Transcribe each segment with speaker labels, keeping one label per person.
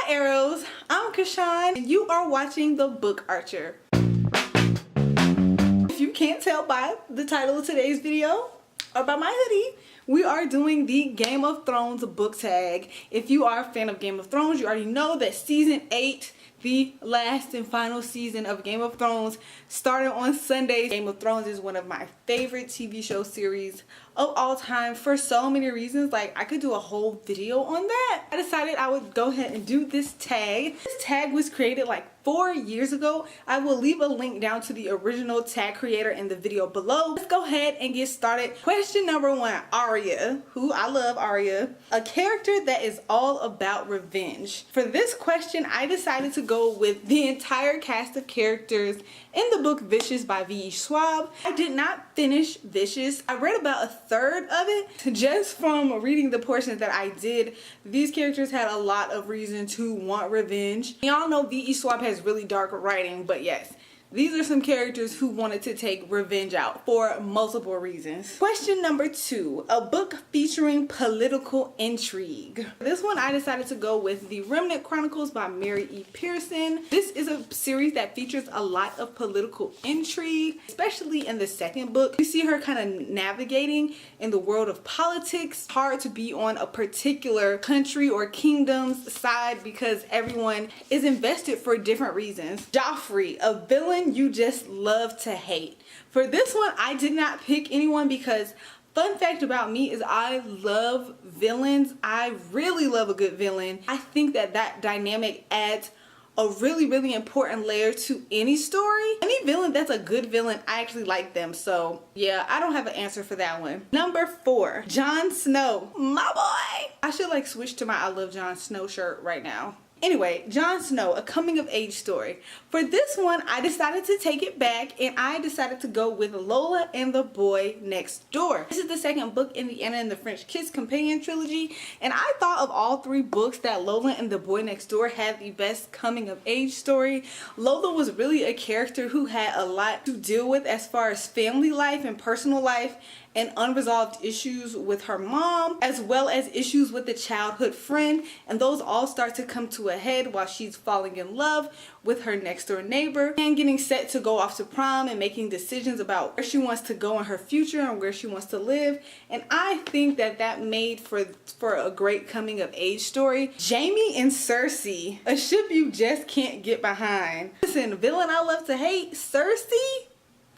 Speaker 1: Hi Arrows, I'm Kashan and you are watching The Book Archer. If you can't tell by the title of today's video or by my hoodie, we are doing the Game of Thrones book tag. If you are a fan of Game of Thrones, you already know that season 8, the last and final season of Game of Thrones, started on Sunday. Game of Thrones is one of my favorite TV show series of all time for so many reasons. Like, I could do a whole video on that. I decided I would go ahead and do this tag. This tag was created like 4 years ago. I will leave a link down to the original tag creator in the video below. Let's go ahead and get started. Question number 1, Arya, who I love Arya, a character that is all about revenge. For this question, I decided to go with the entire cast of characters in the book Vicious by V.E. Schwab. I did not finish Vicious. I read about a third of it. Just from reading the portions that I did, these characters had a lot of reason to want revenge. Y'all know V.E. Schwab has really dark writing, but yes, these are some characters who wanted to take revenge out for multiple reasons. Question number 2, a book featuring political intrigue. This one I decided to go with the Remnant Chronicles by Mary E. Pierson. This is a series that features a lot of political intrigue, especially in the second book. You see her kind of navigating in the world of politics. Hard to be on a particular country or kingdom's side because everyone is invested for different reasons. Joffrey, a villain you just love to hate. For this one, I did not pick anyone because fun fact about me is I love villains. I really love a good villain. I think that that dynamic adds a really important layer to any story. Any villain that's a good villain, I actually like them. So yeah, I don't have an answer for that one. Number 4, Jon Snow, my boy. I should like switch to my I love Jon Snow shirt right now. Anyway, Jon Snow, a coming of age story. For this one, I decided to take it back and I decided to go with Lola and the Boy Next Door. This is the second book in the Anna and the French Kiss companion trilogy, and I thought of all 3 books that Lola and the Boy Next Door had the best coming of age story. Lola was really a character who had a lot to deal with as far as family life and personal life and unresolved issues with her mom, as well as issues with the childhood friend, and those all start to come to a head while she's falling in love with her next door neighbor and getting set to go off to prom and making decisions about where she wants to go in her future and where she wants to live. And I think that that made for a great coming of age story. Jaime and Cersei, a ship you just can't get behind. Listen, villain I love to hate, Cersei?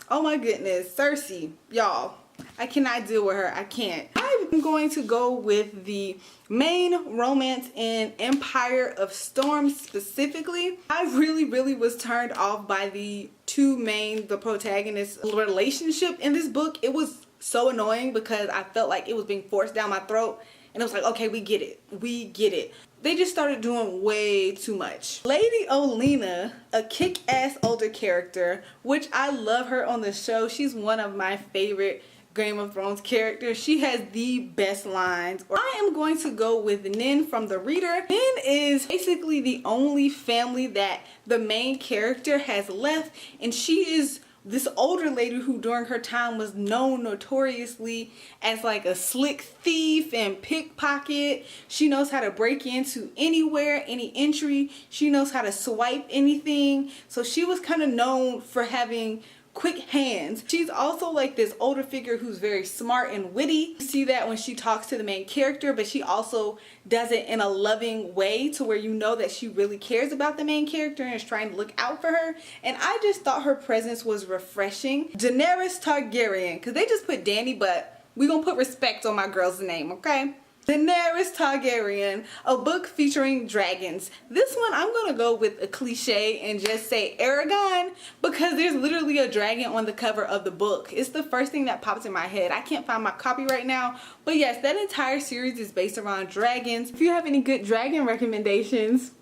Speaker 1: Oh my goodness, Cersei, y'all. I cannot deal with her. I can't. I'm going to go with the main romance in Empire of Storm specifically. I really was turned off by the the protagonists' relationship in this book. It was so annoying because I felt like it was being forced down my throat, and it was like, okay, we get it. We get it. They just started doing way too much. Lady Olena, a kick-ass older character, which I love her on the show. She's one of my favorite Game of Thrones characters. She has the best lines. I am going to go with Nin from The Reader. Nin is basically the only family that the main character has left, and she is this older lady who during her time was known notoriously as like a slick thief and pickpocket. She knows how to break into anywhere, any entry. She knows how to swipe anything. So she was kind of known for having quick hands. She's also like this older figure who's very smart and witty. You see that when she talks to the main character, but she also does it in a loving way to where you know that she really cares about the main character and is trying to look out for her. And I just thought her presence was refreshing. Daenerys Targaryen, because they just put Dany, but we gonna put respect on my girl's name, okay? Daenerys Targaryen, a book featuring dragons. This one I'm gonna go with a cliche and just say Aragon because there's literally a dragon on the cover of the book. It's the first thing that pops in my head. I can't find my copy right now, but yes, that entire series is based around dragons. If you have any good dragon recommendations,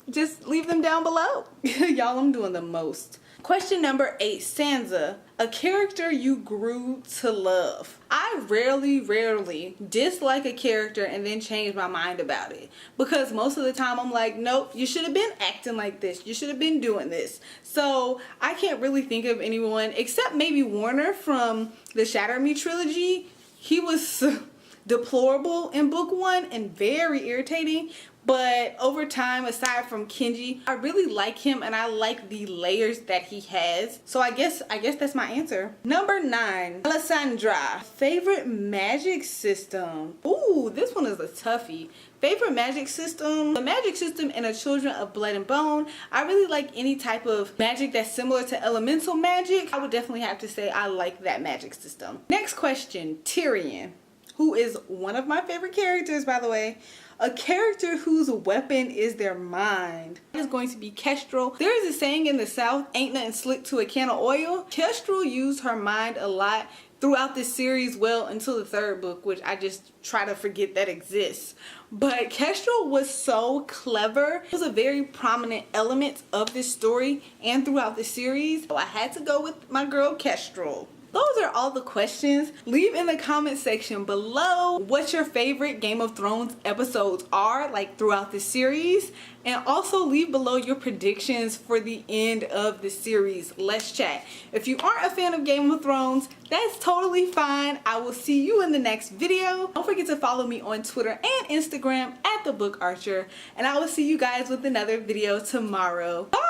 Speaker 1: just leave them down below. Y'all, I'm doing the most. Question number 8, Sansa, a character you grew to love. I rarely dislike a character and then change my mind about it, because most of the time I'm like, nope, you should have been acting like this, you should have been doing this. So I can't really think of anyone except maybe Warner from the Shatter Me trilogy. He was deplorable in book 1 and very irritating. But over time, aside from Kenji, I really like him and I like the layers that he has. So I guess that's my answer. Number 9, Melisandre. Favorite magic system. Ooh, this one is a toughie. Favorite magic system. The magic system in A Children of Blood and Bone. I really like any type of magic that's similar to elemental magic. I would definitely have to say I like that magic system. Next question, Tyrion, who is one of my favorite characters, by the way. A character whose weapon is their mind. That is going to be Kestrel. There is a saying in the South, ain't nothing slick to a can of oil. Kestrel used her mind a lot throughout this series, well, until the 3rd book, which I just try to forget that exists. But Kestrel was so clever. It was a very prominent element of this story and throughout the series. So I had to go with my girl Kestrel. Those are all the questions. Leave in the comment section below what your favorite Game of Thrones episodes are, like throughout the series, and also leave below your predictions for the end of the series. Let's chat. If you aren't a fan of Game of Thrones, that's totally fine. I will see you in the next video. Don't forget to follow me on Twitter and Instagram @TheBookArcher, and I will see you guys with another video tomorrow. Bye!